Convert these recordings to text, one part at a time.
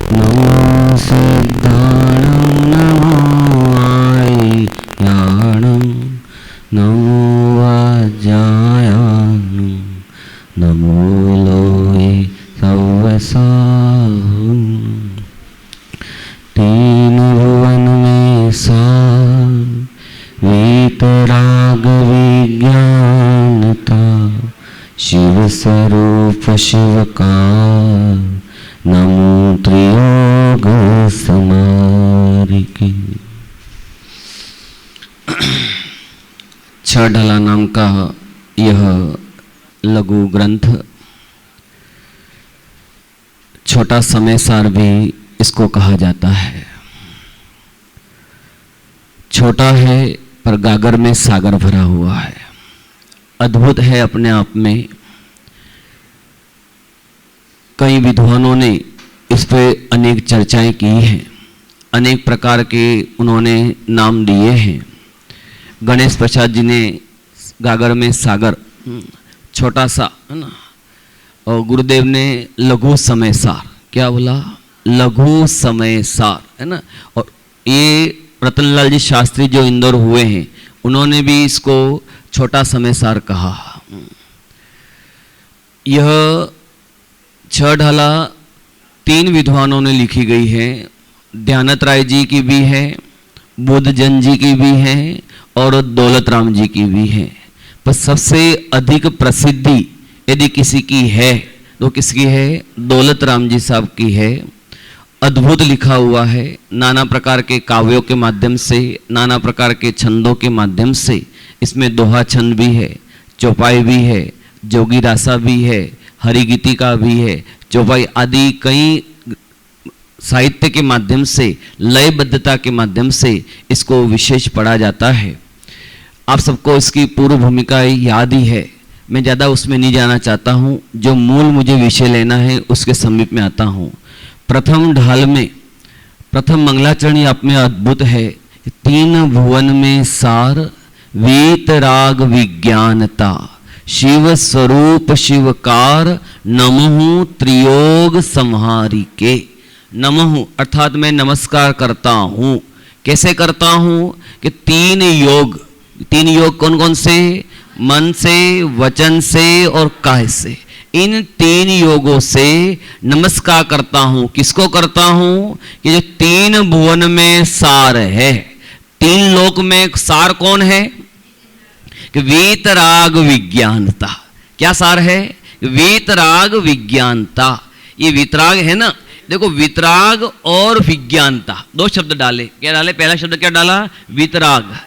नमो सिद्धाणं नमो आय्याणं नमो वाज्यायानं नमो लोये सव्वसाहं। तीन भुवन में सार वीतराग विज्ञानता शिव स्वरूप शिवकार नमो त्रियोग समारिके। छह ढाला नाम का यह लघु ग्रंथ, छोटा समय सार भी इसको कहा जाता है। छोटा है पर गागर में सागर भरा हुआ है, अद्भुत है अपने आप में। कई विद्वानों ने इस पे अनेक चर्चाएं की हैं, अनेक प्रकार के उन्होंने नाम दिए हैं। गणेश प्रसाद जी ने गागर में सागर, छोटा सा, है ना, और गुरुदेव ने लघु समय सार, क्या बोला, लघु समय सार, है ना। और ये रतनलाल जी शास्त्री जो इंदौर हुए हैं, उन्होंने भी इसको छोटा समय सार कहा। यह छह ढाला तीन विद्वानों ने लिखी गई है। ध्यानत राय जी की भी है, बुद्धजन जी की भी है और दौलत राम जी की भी है। पर सबसे अधिक प्रसिद्धि यदि किसी की है तो किसकी है, दौलत राम जी साहब की है। अद्भुत लिखा हुआ है, नाना प्रकार के काव्यों के माध्यम से, नाना प्रकार के छंदों के माध्यम से। इसमें दोहा छंद भी है, चौपाई भी है, जोगी रासा भी है, हरिगीतिका भी है, चौपाई आदि कई साहित्य के माध्यम से, लयबद्धता के माध्यम से इसको विशेष पढ़ा जाता है। आप सबको इसकी पूर्व भूमिका याद ही है, मैं ज़्यादा उसमें नहीं जाना चाहता हूँ। जो मूल मुझे विषय लेना है उसके समीप में आता हूँ। प्रथम ढाल में प्रथम मंगलाचरण आप में अद्भुत है। तीन भुवन में सार वीतराग विज्ञानता शिव स्वरूप शिवकार नमः त्रियोग संहारिके। नमः अर्थात मैं नमस्कार करता हूँ। कैसे करता हूँ कि तीन योग कौन कौन से, मन से, वचन से और काय से, इन तीन योगों से नमस्कार करता हूँ। किसको करता हूँ कि जो तीन भुवन में सार है, तीन लोक में सार कौन है कि वीतराग विज्ञानता। क्या सार है, वीतराग विज्ञानता। ये वितराग है ना, देखो वितराग और विज्ञानता दो शब्द डाले। क्या डाले, पहला शब्द क्या डाला, वितराग।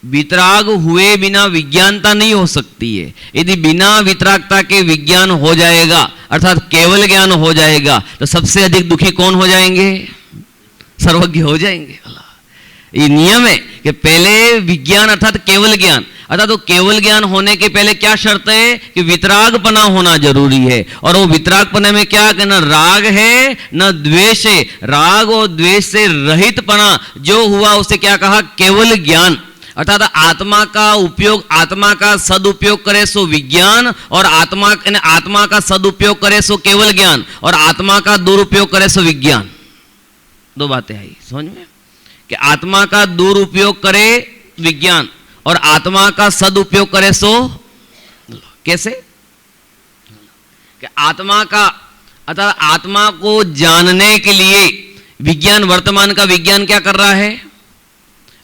वितराग हुए बिना विज्ञानता नहीं हो सकती है। यदि बिना वितरागता के विज्ञान हो जाएगा अर्थात केवल ज्ञान हो जाएगा तो सबसे अधिक दुखी कौन हो जाएंगे, सर्वज्ञ हो जाएंगे। ये नियम है कि पहले विज्ञान अर्थात केवल ज्ञान, अर्थात तो केवल ज्ञान होने के पहले क्या शर्त है कि वितरागपना होना जरूरी है। और वो वितरागपना में क्या, कि न राग है न द्वेष है। राग और द्वेष से रहितपना जो हुआ उसे क्या कहा, केवल ज्ञान। अर्थात आत्मा का उपयोग, आत्मा का सदुपयोग करे सो विज्ञान, और आत्मा का सदुपयोग करे सो केवल ज्ञान, और आत्मा का दुरुपयोग करे सो विज्ञान। दो बातें आई समझ में, कि आत्मा का दुरुपयोग करे विज्ञान और आत्मा का सदुपयोग करे सो कैसे, कि आत्मा का अर्थात आत्मा को जानने के लिए विज्ञान, वर्तमान का विज्ञान क्या कर रहा है,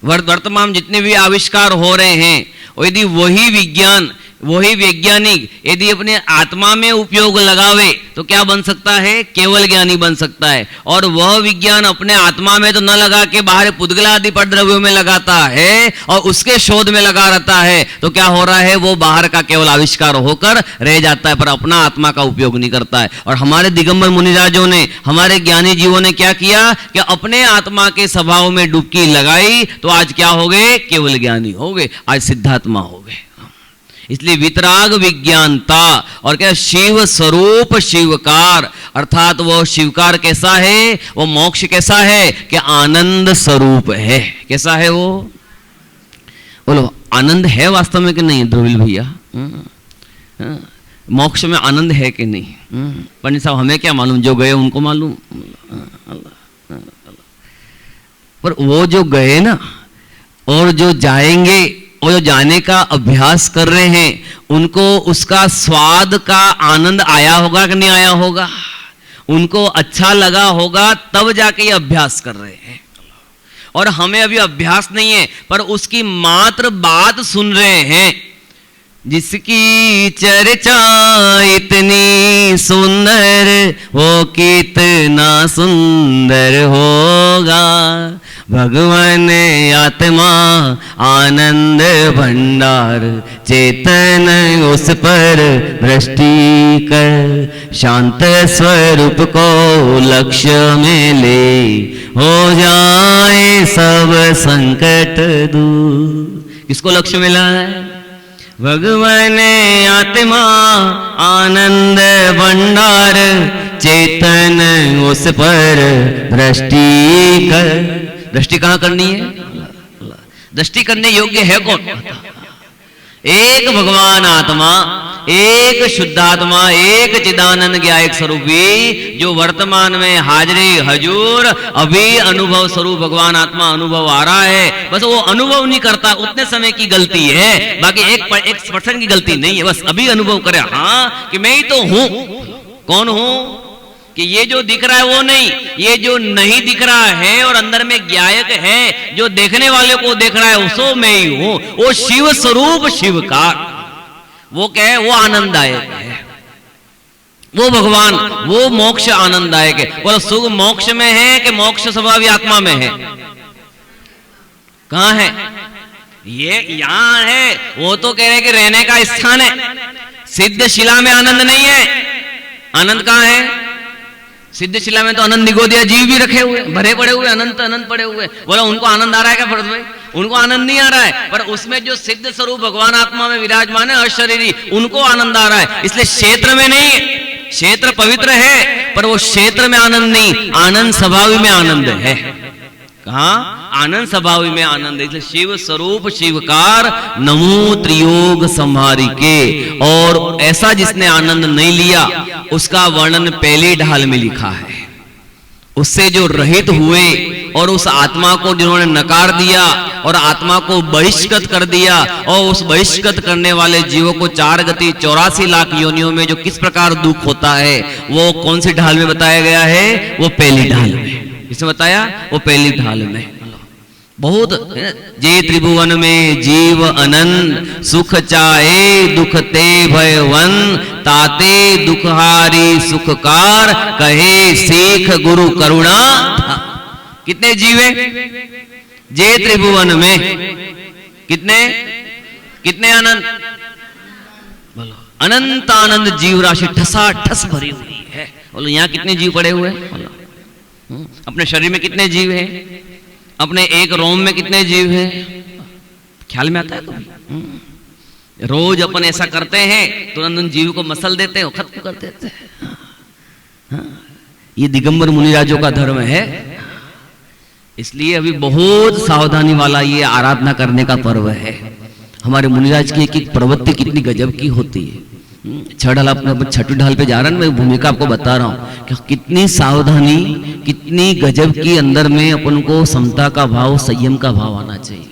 वर्तमान जितने भी आविष्कार हो रहे हैं, यदि वही विज्ञान, वही वैज्ञानिक यदि अपने आत्मा में उपयोग लगावे तो क्या बन सकता है, केवल ज्ञानी बन सकता है। और वह विज्ञान अपने आत्मा में तो न लगा के बाहर पुद्गला आदि पद्रव्यों में लगाता है और उसके शोध में लगा रहता है, तो क्या हो रहा है, वो बाहर का केवल आविष्कार होकर रह जाता है, पर अपना आत्मा का उपयोग नहीं करता है। और हमारे दिगंबर मुनिराजों ने, हमारे ज्ञानी जीवों ने क्या किया कि अपने आत्मा के स्वभाव में डुबकी लगाई, तो आज क्या हो गए, केवल ज्ञानी हो गए, आज सिद्धात्मा हो गए। इसलिए वितराग विज्ञानता और क्या, शिव स्वरूप शिवकार, अर्थात वो शिवकार कैसा है, वो मोक्ष कैसा है कि आनंद स्वरूप है। कैसा है वो, बोलो आनंद है वास्तव में कि नहीं ध्रुविल भैया, मोक्ष में आनंद है कि नहीं? पंडित साहब हमें क्या मालूम, जो गए उनको मालूम। पर वो जो गए ना और जो जाएंगे और जो जाने का अभ्यास कर रहे हैं, उनको उसका स्वाद का आनंद आया होगा कि नहीं आया होगा? उनको अच्छा लगा होगा, तब जाके ये अभ्यास कर रहे हैं। और हमें अभी अभ्यास नहीं है, पर उसकी मात्र बात सुन रहे हैं। जिसकी चर्चा इतनी सुंदर, वो कितना सुंदर होगा। भगवान आत्मा आनंद भंडार, चेतन उस पर दृष्टि कर। शांत स्वरूप को लक्ष्य में ले, हो जाए सब संकट दूर। किसको लक्ष्य मिला है? भगवान आत्मा आनंद भंडार, चेतन उस पर दृष्टि कर। दृष्टि कहां करनी है? दृष्टि करने योग्य है कौन? एक भगवान आत्मा, एक शुद्धात्मा, एक चिदानंद ज्ञायक स्वरूपी, जो वर्तमान में हाजरी हजूर अभी अनुभव स्वरूप भगवान आत्मा अनुभव आ रहा है। बस वो अनुभव नहीं करता, उतने समय की गलती है, बाकी एक पर्सन की गलती नहीं है। बस अभी अनुभव करे, हाँ कि मैं ही तो हूं। कौन हूं? कि ये जो दिख रहा है वो नहीं, ये जो नहीं दिख रहा है और अंदर में ज्ञायक है, जो देखने वाले को देख रहा है, उसो मैं ही हूं। वो शिव स्वरूप शिवकार, वो क्या है? वो आनंददायक है, वो भगवान, वो मोक्ष आनंददायक है। बोलो सुख मोक्ष में है कि मोक्ष स्वभावी आत्मा में है? कहां है? ये यहां है। वो तो कह रहे कि रहने का स्थान है। सिद्ध शिला में आनंद नहीं है। आनंद कहां है? सिद्ध शिला में तो अनंत निगोदिया जीव भी रखे हुए, भरे पड़े हुए, अनंत अनंत पड़े हुए। बोला उनको आनंद आ रहा है क्या भरत भाई? उनको आनंद नहीं आ रहा है, पर उसमें जो सिद्ध स्वरूप भगवान आत्मा में विराजमान है अशरीरी, उनको आनंद आ रहा है। इसलिए क्षेत्र में नहीं, क्षेत्र पवित्र है, पर वो क्षेत्र में आनंद नहीं, आनंद स्वभावी में आनंद है। कहा? आनंद स्वभावी में आनंद है। इसलिए शिव स्वरूप शिवकार, नमो त्रियोग संहारी के। और ऐसा जिसने आनंद नहीं लिया, उसका वर्णन पहले ढाल में लिखा है। उससे जो रहित हुए और उस आत्मा को जिन्होंने नकार दिया और आत्मा को बहिष्कृत कर दिया, और उस बहिष्कृत करने वाले जीवों को 4 गति 84 लाख योनियों में जो किस प्रकार दुख होता है, वो कौन सी ढाल में बताया गया है? वो पहली ढाल में। किसने बताया? वो पहली ढाल में। बहुत जे त्रिभुवन में जीव अनंत, सुख चाहे दुख ते भयवन, ताते दुखहारी सुखकार, कहे सीख गुरु करुणा। कितने जीव है जे त्रिभुवन में? कितने कितने आनंद? बोलो अनंत आनंद जीव राशि ठसा ठस भरी हुई है। बोलो यहाँ कितने जीव पड़े हुए हैं? अपने शरीर में कितने जीव हैं? अपने एक रोम में कितने जीव हैं? ख्याल में आता है कभी? रोज अपन ऐसा करते हैं, तुरंत उन जीव को मसल देते हैं, खत्म कर देते हैं। ये दिगंबर मुनिराजों का धर्म है। इसलिए अभी बहुत सावधानी वाला ये आराधना करने का पर्व है। हमारे मुनिराज की एक एक प्रवृत्ति कितनी गजब की होती है। छठी ढाल पे जा रहा है, मैं भूमिका आपको बता रहा हूं कि कितनी सावधानी, कितनी गजब की अंदर में अपन को समता का भाव, संयम का भाव आना चाहिए।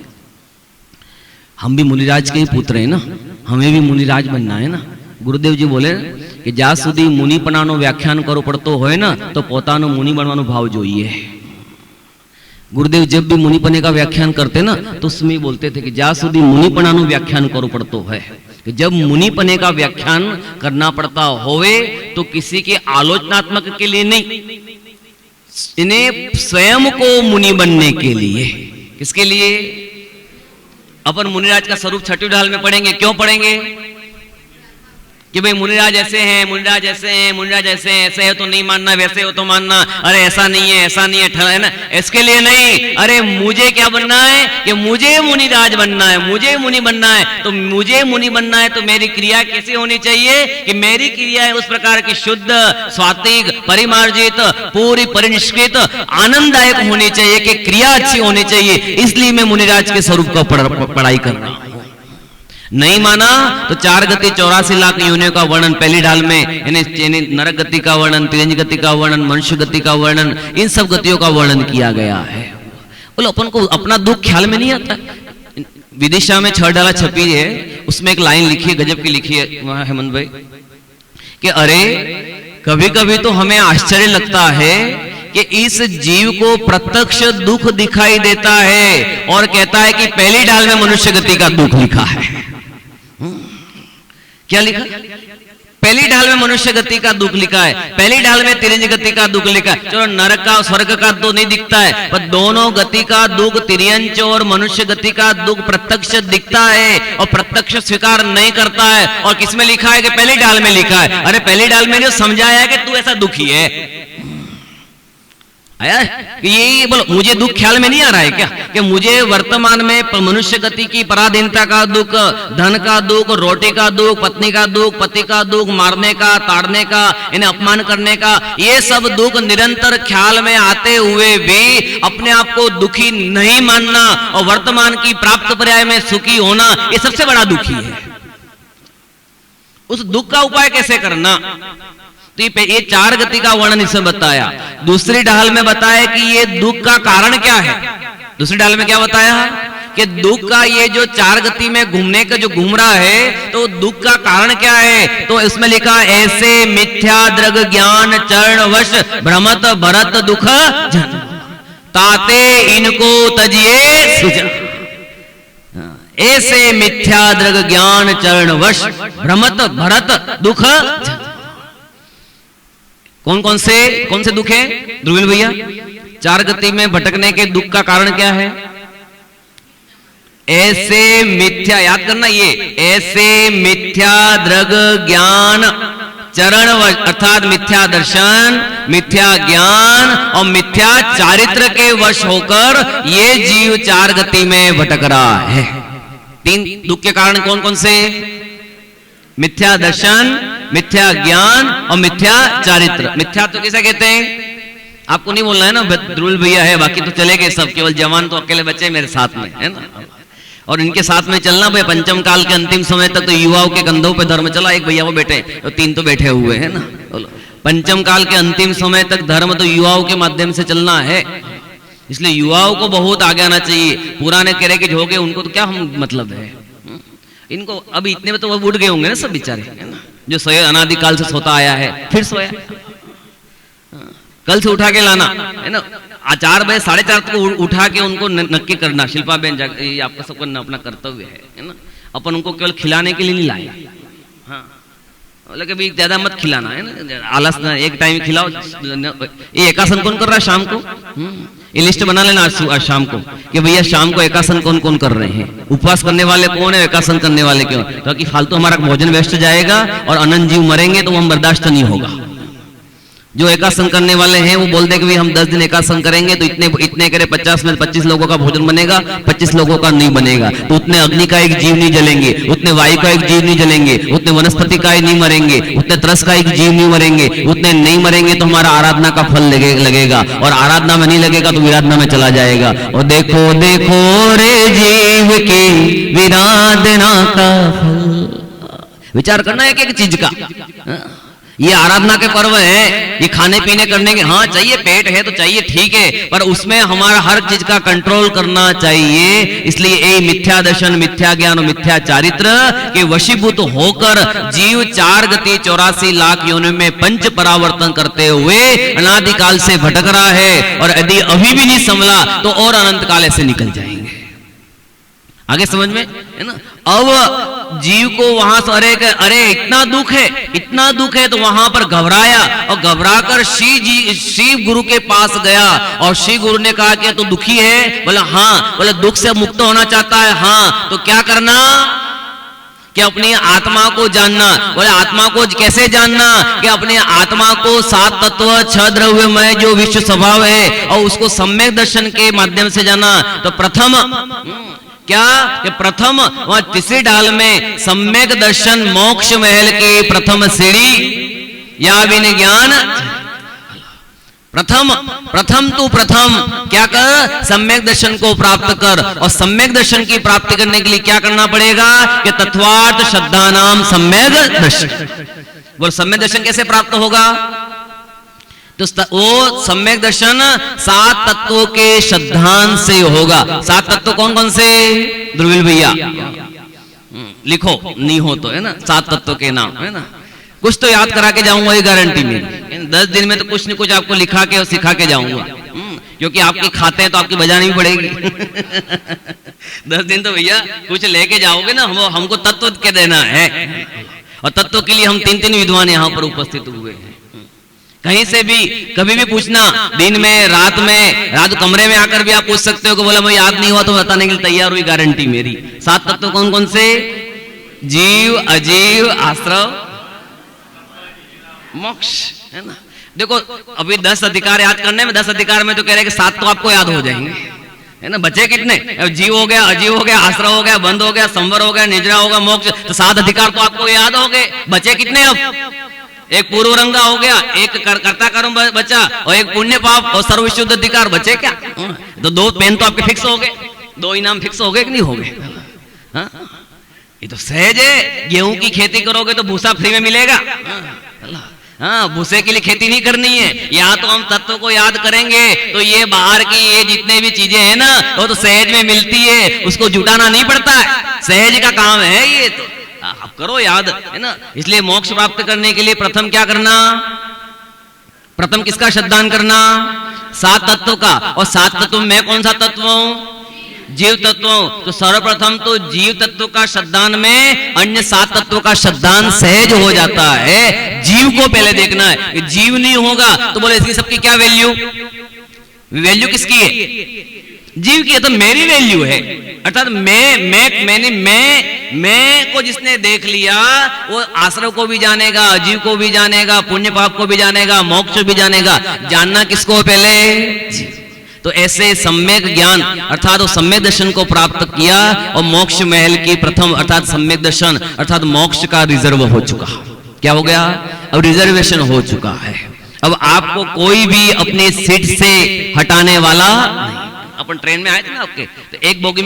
हम भी मुनिराज के ही पुत्र है ना, हमें भी मुनिराज बनना है ना। गुरुदेव जी बोले कि ज्यादा सुधी मुनिपणानो व्याख्यान करो पड़तो होय ना, तो पोतानो मुनि बनवानो भाव जोईए। गुरुदेव जब भी मुनिपने का व्याख्यान करते ना, तो उसमें बोलते थे कि ज्यादा सुधी मुनिपणानो व्याख्यान करो पड़तो है। कि जब मुनिपने का व्याख्यान करना पड़ता होवे तो किसी के आलोचनात्मक के लिए नहीं, इन्हें स्वयं को मुनि बनने के लिए। किसके लिए? अपन मुनिराज का स्वरूप छठी ढाल में पढ़ेंगे। क्यों पढ़ेंगे? कि भाई मुनिराज ऐसे हैं, मुनिराज ऐसे हैं, मुनिराज ऐसे हैं, ऐसे है तो नहीं मानना, वैसे हो तो मानना, अरे ऐसा नहीं है, ऐसा नहीं है ना, इसके लिए नहीं। अरे मुझे क्या बनना है? कि मुझे मुनिराज बनना है, मुझे मुनि बनना है। तो मुझे मुनि बनना है तो मेरी क्रिया कैसी होनी चाहिए? कि मेरी क्रिया उस प्रकार की शुद्ध, स्वात्विक, परिमार्जित, पूरी परिनिष्कृत, आनंददायक होनी चाहिए कि क्रिया अच्छी होनी चाहिए। इसलिए मैं मुनिराज के स्वरूप का पढ़ाई कर रहा हूं। नहीं माना तो 4 गति 84 लाख योनियों का वर्णन पहली ढाल में, यानी नरक गति का वर्णन, तिरंज गति का वर्णन, मनुष्य गति का वर्णन, इन सब गतियों का वर्णन किया गया है। बोलो अपन को अपना दुख ख्याल में नहीं आता। विदिशा में 6 ढाला छपी है, उसमें एक लाइन लिखी है, गजब की लिखी है वहां हेमंत भाई, कि अरे कभी कभी तो हमें आश्चर्य लगता है कि इस जीव को प्रत्यक्ष दुख दिखाई देता है और कहता है कि पहली ढाल में मनुष्य गति का दुख लिखा है। क्या लिखा? पहली ढाल में मनुष्य गति का दुख लिखा है, पहली ढाल में तिरंज गति का दुख लिखा है। चलो नरक का स्वर्ग का तो नहीं दिखता है, पर दोनों गति का दुख, तिर्यंच और मनुष्य गति का दुख प्रत्यक्ष दिखता है और प्रत्यक्ष स्वीकार नहीं करता है। और किसमें लिखा है? कि पहली ढाल में लिखा है। अरे पहली ढाल में जो समझाया है कि तू ऐसा दुखी है, आया ये बोलो, मुझे दुख ख्याल में नहीं आ रहा है क्या? कि मुझे वर्तमान में मनुष्य गति की पराधीनता का दुख, धन का दुख, रोटी का दुख, पत्नी का दुख, पति का दुख, मारने का, ताड़ने का, इन्हें अपमान करने का, ये सब दुख निरंतर ख्याल में आते हुए भी अपने आप को दुखी नहीं मानना और वर्तमान की प्राप्त पर्याय में सुखी होना, ये सबसे बड़ा दुखी है। उस दुख का उपाय कैसे करना? तो ये 4 गति का वर्णन इसमें बताया। दूसरी ढाल में बताया कि ये दुख का कारण क्या है। दूसरी ढाल में क्या बताया? कि दुख का ये जो 4 गति में घूमने का जो घूम रहा है, तो दुख का कारण क्या है? तो इसमें लिखा, ऐसे मिथ्या दृग ज्ञान चरण वश भ्रमत भरत दुख जन, ताते इनको तजिए सुजन। ऐसे मिथ्या दृग ज्ञान चरण वश भ्रमत भरत दुख जन। कौन कौन से दुख है ध्रुवील भैया? 4 गति में भटकने के दुख का कारण क्या है? ऐसे मिथ्या, याद करना ये, ऐसे मिथ्या दृग ज्ञान चरण अर्थात मिथ्या दर्शन, मिथ्या ज्ञान और मिथ्या चारित्र के वश होकर ये जीव 4 गति में भटक रहा है। 3 दुख के कारण कौन कौन से? मिथ्या दर्शन, मिथ्या ज्ञान और मिथ्या चारित्र। मिथ्या तो कैसे कहते हैं? आपको नहीं बोलना है ना, ध्रुवील भैया है, बाकी तो चले गए सब, केवल जवान तो अकेले बच्चे मेरे साथ में है ना, और इनके साथ में चलना भाई। पंचम काल के अंतिम समय तक तो युवाओं के कंधों पे धर्म चला। एक भैया वो बैठे, तो 3 तो बैठे हुए हैं ना। पंचम काल के अंतिम समय तक धर्म तो युवाओं के माध्यम से चलना है, इसलिए युवाओं को बहुत आगे आना चाहिए। पुराने कह रहे कि हो गए, उनको तो क्या हम मतलब है, इनको अभी इतने में तो वो उठ गए होंगे ना सब बेचारे, है ना, जो सोए अनादिकाल से सोता आया है, फिर सोया, कल से उठा के लाना है ना। 4 बजे 4:30 को उठा के उनको नक्की करना। शिल्पा बहन, ये आपका सबका अपना कर्तव्य है ना। अपन उनको केवल खिलाने के लिए नहीं लाए, हाँ, बोले भी ज्यादा मत खिलाना है ना, आलस ना, एक टाइम खिलाओ। ये एकासन कौन कर रहा है शाम को? ये लिस्ट बना लेना आज शाम को कि भैया शाम को एकासन कौन कौन कर रहे हैं, उपवास करने वाले कौन है, एकासन करने वाले क्यों? क्योंकि फालतू हमारा भोजन वेस्ट जाएगा और अनंत जीव मरेंगे तो हम बर्दाश्त नहीं होगा। जो एकासन करने वाले हैं वो बोल दे कि हम 10 दिन एकासन करेंगे तो इतने करे 50 में 25 लोगों का भोजन बनेगा, 25 लोगों का नहीं बनेगा, तो उतने अग्नि का एक जीव नहीं जलेंगे, उतने वायु का एक जीव नहीं जलेंगे, उतने वनस्पति का ही नहीं मरेंगे, उतने तरस का एक जीव नहीं मरेंगे, उतने नहीं मरेंगे तो हमारा आराधना का फल लगेगा, और आराधना में नहीं लगेगा तो विराधना में चला जाएगा। और देखो देखो रे जीव की विराधना का फल। विचार करना है एक चीज का। ये आराधना के पर्व है, ये खाने पीने करने के, हाँ चाहिए, पेट है तो चाहिए, ठीक है, पर उसमें हमारा हर चीज का कंट्रोल करना चाहिए। इसलिए ये मिथ्या दर्शन, मिथ्या ज्ञान और मिथ्या चारित्र के वशीभूत होकर जीव 4 गति 84 लाख योनि में पंच परावर्तन करते हुए अनादिकाल से भटक रहा है, और यदि अभी भी नहीं संभला तो और अनंत काल ऐसे निकल जाएंगे। आगे समझ में है ना। अब जीव को वहां से अरे इतना दुख है तो वहां पर घबराया, और घबराकर शिव गुरु के पास गया, और शिव गुरु ने कहा कि तू दुखी है? बोला हाँ। बोले दुख से मुक्त होना चाहता है? हाँ। तो क्या करना? कि अपनी आत्मा को जानना। बोले आत्मा को कैसे जानना? कि अपनी आत्मा को 7 तत्व 6 द्रव्यमय जो विश्व स्वभाव है, और उसको सम्यक दर्शन के माध्यम से जाना। तो प्रथम क्या कि प्रथम वहां तीसरी ढाल में सम्यक दर्शन मोक्ष महल की प्रथम सीढ़ी या विज्ञान प्रथम तू प्रथम क्या कर, सम्यक दर्शन को प्राप्त कर। और सम्यक दर्शन की प्राप्ति करने के लिए क्या करना पड़ेगा कि तत्वार्थ श्रद्धा नाम सम्यक दर्शन। बोल सम्यक दर्शन कैसे प्राप्त होगा? तो वो सम्यक दर्शन 7 तत्वों के श्रद्धांत से होगा। 7 तत्व कौन कौन से? ध्रुवील भैया लिखो, नहीं हो तो है ना 7 तत्वों के नाम, है ना। कुछ तो याद करा के जाऊंगा, ये गारंटी मेरी। 10 दिन में तो कुछ न कुछ आपको लिखा के और सिखा के जाऊंगा, क्योंकि आपके खाते हैं तो आपकी बजानी भी पड़ेगी। 10 दिन तो भैया कुछ लेके जाओगे ना, हमको तत्व के देना है। और तत्व के लिए हम 3 विद्वान यहाँ पर उपस्थित हुए हैं। कहीं से भी कभी भी पूछना, दिन में रात कमरे में आकर भी आप पूछ सकते हो कि बोला मैं याद नहीं हुआ तो बताने के लिए तैयार हुई, गारंटी मेरी। 7 तत्व कौन कौन से? जीव, अजीव, आश्रव, मोक्ष, है ना। देखो अभी 10 अधिकार याद करने में, 10 अधिकार में तो कह रहे कि 7 तो आपको याद हो जाएंगे, है ना। बचे कितने? जीव हो गया, अजीव हो गया, आश्रव हो गया, बंध हो गया, संवर हो गया, निद्रा होगा, मोक्ष, तो 7 अधिकार तो आपको याद हो गए। बचे कितने? अब एक पूर्व रंगा हो गया, एक कर्ता कर्म बचा, और एक पुण्य पाप और सर्वविशुद्ध अधिकार बचे क्या? तो 2 पेन तो आपके फिक्स हो गए, 2 इनाम फिक्स हो गए कि नहीं हो गए? ये तो सहज है। गेहूं की खेती करोगे तो भूसा फ्री में मिलेगा। हाँ, भूसे के लिए खेती नहीं करनी है। या तो हम तत्व को याद करेंगे तो ये बाहर की ये जितने भी चीजें हैं ना, वो तो सहज में मिलती है, उसको जुटाना नहीं पड़ता है, सहज का काम है ये। तो आप करो याद, है ना। इसलिए मोक्ष प्राप्त करने के लिए प्रथम क्या करना? प्रथम किसका श्रद्धान करना? 7 तत्वों का। और 7 तत्व में कौन सा तत्व हूं? जीव तत्व। तो सर्वप्रथम तो जीव तत्व का श्रद्धान में अन्य 7 तत्वों का श्रद्धान सहज हो जाता है। जीव को पहले देखना है, जीव नहीं होगा तो बोले इसकी सबकी क्या वैल्यू? वैल्यू किसकी है? जीव की है। तो मेरी वैल्यू है, अर्थात मैं को जिसने देख लिया वो आश्रव को भी जानेगा, अजीव को भी जानेगा, पुण्य पाप को भी जानेगा, मोक्ष भी जानेगा। जानना किसको? पहले। तो ऐसे सम्यक ज्ञान अर्थात वो सम्यक दर्शन को प्राप्त किया, और मोक्ष महल की प्रथम अर्थात सम्यक दर्शन अर्थात मोक्ष का रिजर्व हो चुका। क्या हो गया? अब रिजर्वेशन हो चुका है। अब आपको कोई भी अपनी सीट से हटाने वाला नहीं। अपन ट्रेन में आए थे ना आपके, तो एक बोगी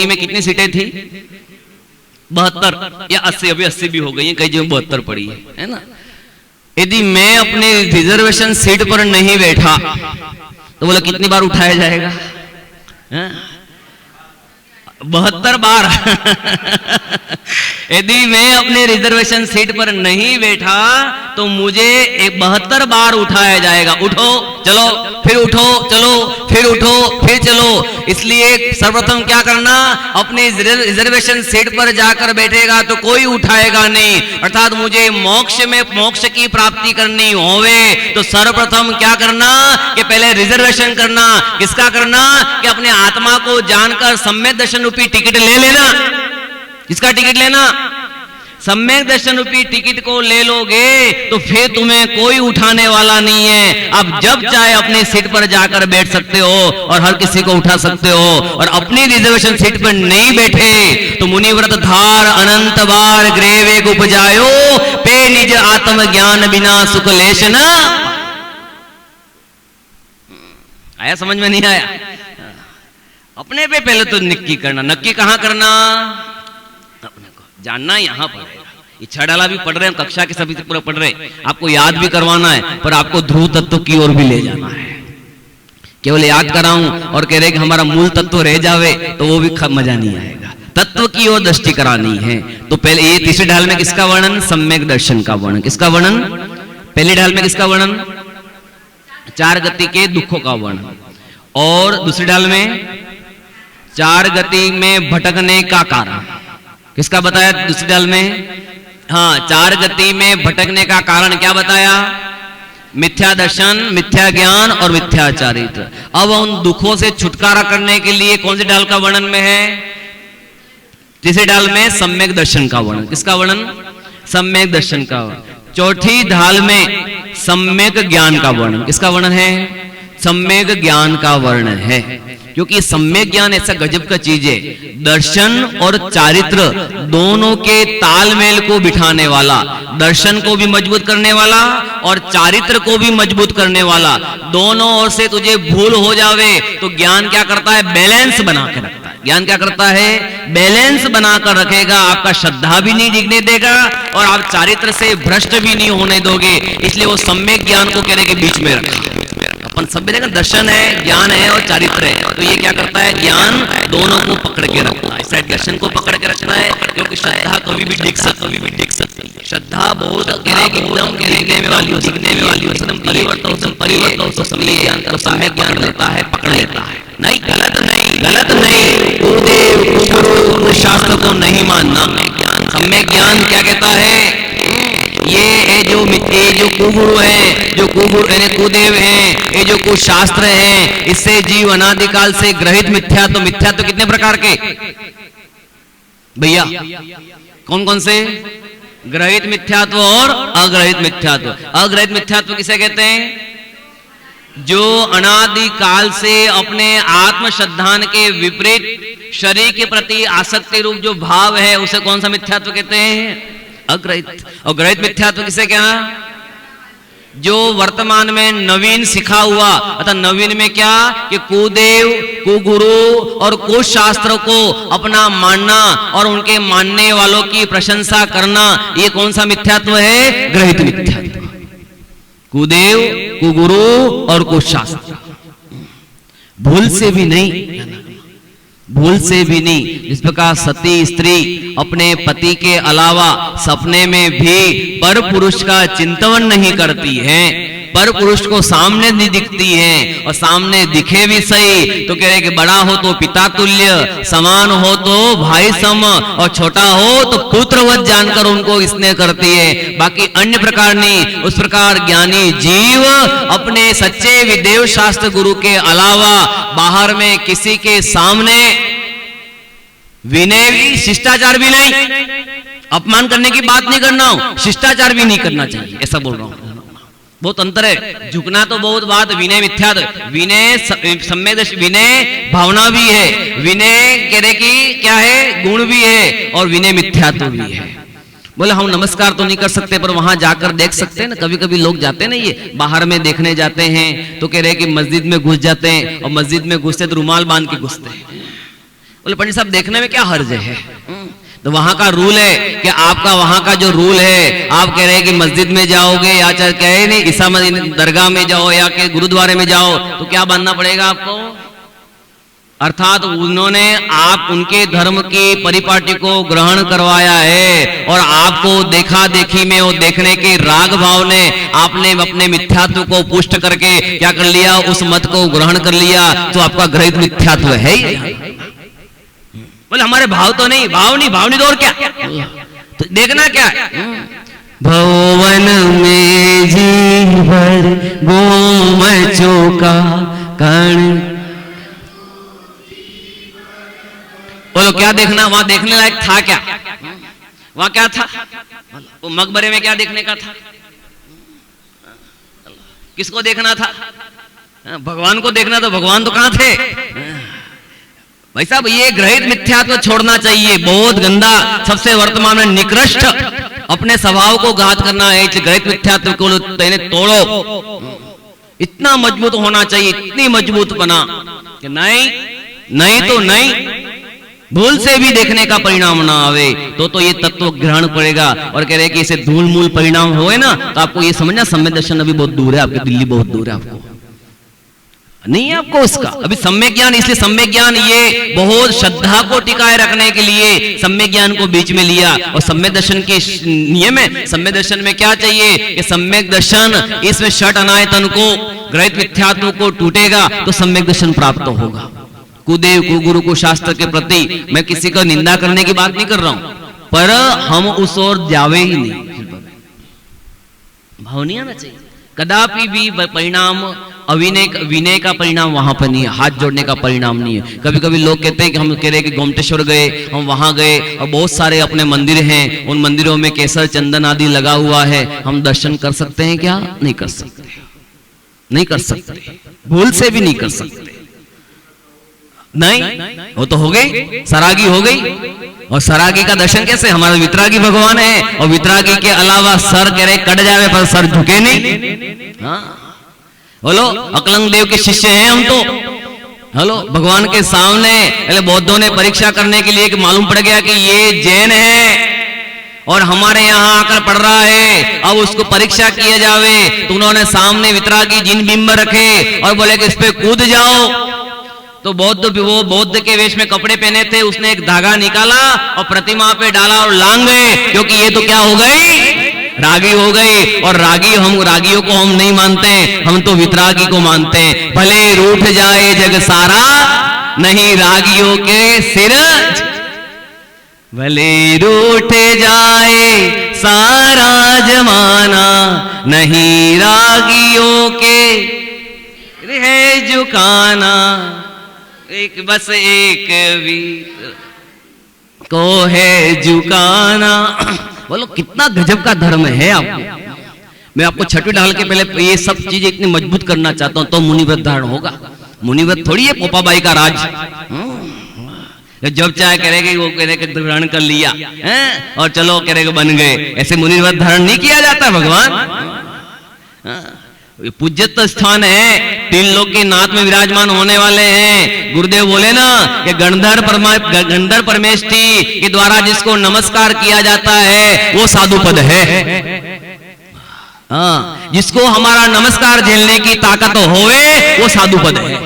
में कितनी सीटें थी? 72 या 80, अभी 80 भी हो गई है, कई जगह 72 पड़ी है ना। यदि मैं अपने रिजर्वेशन सीट पर नहीं बैठा तो बोला कितनी बार उठाया जाएगा? 72 बार। यदि मैं अपने रिजर्वेशन सीट पर नहीं बैठा तो मुझे 72 बार उठाया जाएगा। उठो चलो, फिर उठो चलो, फिर उठो फिर चलो। इसलिए सर्वप्रथम क्या करना? अपने रिजर्वेशन सीट पर जाकर बैठेगा तो कोई उठाएगा नहीं। अर्थात मुझे मोक्ष में मोक्ष की प्राप्ति करनी होवे तो सर्वप्रथम क्या करना कि पहले रिजर्वेशन करना। किसका करना? कि अपने आत्मा को जानकर सम्यक दर्शन रूपी टिकट ले लेना। किसका टिकट लेना? सम्यक दर्शन रूपी टिकट को ले लोगे तो फिर तुम्हें कोई उठाने वाला नहीं है। अब जब चाहे अपनी सीट पर जाकर बैठ सकते हो और हर किसी को उठा सकते हो। और अपनी रिजर्वेशन सीट पर नहीं बैठे तो मुनिव्रत धार अनंत बार ग्रेवे को उपजायो पे निज आत्म ज्ञान बिना सुख लेश न। आया समझ में? नहीं आया? अपने पे पहले तो नक्की करना। नक्की कहां करना? अपने को जानना यहां पर है। ये 6 डाला भी पढ़ रहे हैं, कक्षा के सभी पूरा पढ़ रहे हैं, आपको याद भी करवाना है, पर आपको ध्रुव तत्व की ओर भी ले जाना है। केवल याद कराऊं और कह रहे कि हमारा मूल तत्व रह जावे तो वो भी मजा नहीं आएगा। तत्व की ओर दृष्टि करानी है। तो पहले ये तीसरे ढाल में किसका वर्णन? सम्यक दर्शन का वर्णन। किसका वर्णन? पहले ढाल में किसका वर्णन? 4 गति के दुखों का वर्णन। और दूसरी ढाल में 4 गति में भटकने का कारण। किसका बताया दूसरी ढाल में? हाँ, 4 गति में भटकने का कारण क्या बताया? मिथ्या दर्शन, मिथ्या ज्ञान और मिथ्या चारित्र। अब उन दुखों से छुटकारा करने के लिए कौन सी ढाल का वर्णन में है? तीसरी ढाल में सम्यक दर्शन का वर्णन। किसका वर्णन? सम्यक दर्शन का वर्णन। चौथी ढाल में सम्यक ज्ञान का वर्णन। किसका वर्णन है? सम्यक ज्ञान का वर्ण है, क्योंकि सम्यक ज्ञान ऐसा गजब का चीज है, दर्शन और चारित्र दोनों के तालमेल को बिठाने वाला, दर्शन को भी मजबूत करने वाला और चारित्र को भी मजबूत करने वाला। दोनों ओर से तुझे भूल हो जावे तो ज्ञान क्या करता है, बैलेंस बना के रखता है। ज्ञान क्या करता है, बैलेंस बनाकर रखेगा, आपका श्रद्धा भी नहीं डिगने देगा और आप चारित्र से भ्रष्ट भी नहीं होने दोगे। इसलिए वो सम्यक ज्ञान को कहने के बीच में रखा। अपन सब जगह दर्शन है, ज्ञान है और चारित्र है, तो ये क्या करता है, ज्ञान दोनों को पकड़ के रखता है। इस दर्शन को पकड़ के रखता है, क्योंकि श्रद्धा कभी भी डिग सकती है। श्रद्धा बहुत एकदम दिखने में वाली हो, परिवर्तन तो सम्यक ज्ञान का सम्यक ज्ञान लेता है, पकड़ लेता है। नहीं, गलत नहीं, गुरुदेव शास्त्र को नहीं मानना। सम्यक ज्ञान क्या कहता है, ये जो कुगुरु है, जो कुगुरु यानी कुदेव हैं, ये जो कुशास्त्र हैं, इससे जीव अनादिकाल से ग्रहित मिथ्यात्व। मिथ्यात्व कितने प्रकार के भैया, कौन कौन से, ग्रहित मिथ्यात्व और अग्रहित मिथ्यात्व। अग्रहित मिथ्यात्व किसे कहते हैं, जो अनादिकाल से अपने आत्म श्रद्धान के विपरीत शरीर के प्रति आसक्ति रूप जो भाव है, उसे कौन सा मिथ्यात्व कहते हैं, अग्रहित। और ग्रहित मिथ्यात्व किसे क्या, जो वर्तमान में नवीन सिखा हुआ, अतः नवीन में क्या कि कुदेव, कुगुरु और कुशास्त्र को अपना मानना और उनके मानने वालों की प्रशंसा करना, ये कौन सा मिथ्यात्व है, ग्रहित मिथ्यात्व। कुदेव, कुगुरु और कुशास्त्र, भूल से भी नहीं, भूल से भी नहीं। जिस प्रकार सती स्त्री अपने पति के अलावा सपने में भी पर पुरुष का चिंतन नहीं करती है, पर पुरुष को सामने नहीं दिखती है, और सामने दिखे भी सही तो कह रहे कि बड़ा हो तो पिता तुल्य, समान हो तो भाई सम, और छोटा हो तो पुत्रवत जानकर उनको स्नेह करती है। बाकी अन्य प्रकार नहीं। उस प्रकार ज्ञानी जीव अपने सच्चे विदेव शास्त्र गुरु के अलावा बाहर में किसी के सामने विनय भी, शिष्टाचार भी नहीं, अपमान करने की बात नहीं करना हो, शिष्टाचार भी नहीं करना चाहिए, ऐसा बोल रहा हूं। बहुत अंतर है। झुकना तो बहुत बात, विनय मिथ्यात्व, विनय सम्यक, विनय भावना भी है, विनय कह रहे कि क्या है, गुण भी है, और विनय मिथ्यात्व भी है। बोले हम नमस्कार तो नहीं कर सकते, पर वहां जाकर देख सकते हैं ना। कभी कभी लोग जाते हैं ना, ये बाहर में देखने जाते हैं, तो कह रहे कि मस्जिद में घुस जाते हैं, और मस्जिद में घुसते तो रुमाल बांध के घुसते हैं। बोले पंडित साहब देखने में क्या हर्ज है, तो वहां का रूल है कि आपका वहां का जो रूल है, आप कह रहे हैं कि मस्जिद में जाओगे या चाहे कहे नहीं ईसा दरगाह में जाओ या के गुरुद्वारे में जाओ, तो क्या बांधना पड़ेगा आपको, अर्थात उन्होंने आप उनके धर्म की परिपाटी को ग्रहण करवाया है, और आपको देखा देखी में वो देखने के राग भाव ने आपने अपने मिथ्यात्व को पुष्ट करके क्या कर लिया, उस मत को ग्रहण कर लिया, तो आपका ग्रहित मिथ्यात्व है। बोले हमारे भाव तो नहीं, भाव नहीं तो और क्या, तो देखना क्या है, भवन में जी भर गोमचों का कण। बोलो क्या देखना, वहां देखने लायक था क्या, वहां क्या था, वो मकबरे में क्या देखने का था, किसको देखना था, भगवान को देखना, तो भगवान तो कहां थे। भाई साहब ये ग्रहित मिथ्यात्व छोड़ना चाहिए, बहुत गंदा, सबसे वर्तमान में निकृष्ट अपने स्वभाव को घात करना है। ग्रहित मिथ्यात्व को तोड़ो, इतना मजबूत होना चाहिए, इतनी मजबूत बना कि नहीं तो नहीं, भूल से भी देखने का परिणाम ना आवे, तो ये तत्व ग्रहण पड़ेगा। और कह रहे कि इसे धूल मूल परिणाम होए ना, तो आपको ये समझना सम्यक दर्शन अभी बहुत दूर है, आपके दिल्ली बहुत दूर है, आपको नहीं है आपको इसका अभी सम्यक ज्ञान। इसलिए सम्यक ज्ञान ये बहुत श्रद्धा को टिकाए रखने के लिए सम्यक ज्ञान को बीच में लिया। और सम्यक दर्शन के नियम है, सम्यक दर्शन में क्या चाहिए कि सम्यक दर्शन इसमें षट अनायतन को, ग्रहित मिथ्यात्व को टूटेगा तो सम्यक दर्शन प्राप्त होगा। कुदेव, कुगुरु, को शास्त्र के प्रति मैं किसी का निंदा करने की बात नहीं कर रहा हूं, पर हम उस ओर जावे ही नहीं, भाव नहीं आना चाहिए। कदापि भी परिणाम विनय का परिणाम वहां पर नहीं है, हाथ जोड़ने का परिणाम नहीं है। कभी कभी लोग कहते हैं कि हम कह रहे हैं कि गोमटेश्वर गए, हम वहां गए और बहुत सारे अपने मंदिर हैं, उन मंदिरों में केसर चंदन आदि लगा हुआ है, हम दर्शन कर सकते हैं क्या? नहीं कर सकते। नहीं कर सकते, भूल से भी नहीं कर सकते। नहीं, वो तो हो गई, सरागी हो गई। और सरागी का दर्शन कैसे? हमारा वितरागी भगवान है, और वितरागी के अलावा सर कह रहे कट जावे पर सर झुके नहीं। हाँ बोलो, अकलंग देव के शिष्य हैं हम तो। हेलो, भगवान के सामने पहले बौद्धों ने परीक्षा करने के लिए मालूम पड़ गया कि ये जैन है और हमारे यहाँ आकर पढ़ रहा है, अब उसको परीक्षा किया जावे, तो उन्होंने सामने वितरागी जिन बिंब रखे और बोले कि इस पे कूद जाओ। तो वो बौद्ध के वेश में कपड़े पहने थे, उसने एक धागा निकाला और प्रतिमा पे डाला और लांग गए, क्योंकि ये तो क्या हो गई, रागी हो गई। और रागियों को हम नहीं मानते, हम तो वितरागी को मानते हैं। भले रूठ जाए जग सारा, नहीं रागियों के सिर, भले रूठ जाए सारा जमाना, नहीं रागियों के है झुकाना। एक बस एक वीर को है झुकाना। बोलो कितना गजब का धर्म है आपको। मैं आपको छठी डाल के पहले ये सब चीजें इतनी मजबूत करना चाहता हूं, तो मुनिव्रत धारण होगा। मुनिव्रत थोड़ी है पोपाबाई का राज। जब चाहे करेंगे वो करेंगे ग्रहण कर लिया है और चलो करेंगे बन गए, ऐसे मुनिव्रत धारण नहीं किया जाता भगवान। पूज्यत स्थान है, तीन लोग के नाथ में विराजमान होने वाले हैं। गुरुदेव बोले ना कि गंधर्व परमेष्ठी के द्वारा जिसको नमस्कार किया जाता है वो साधु पद है। हाँ, जिसको हमारा नमस्कार झेलने की ताकत होवे वो साधु पद है।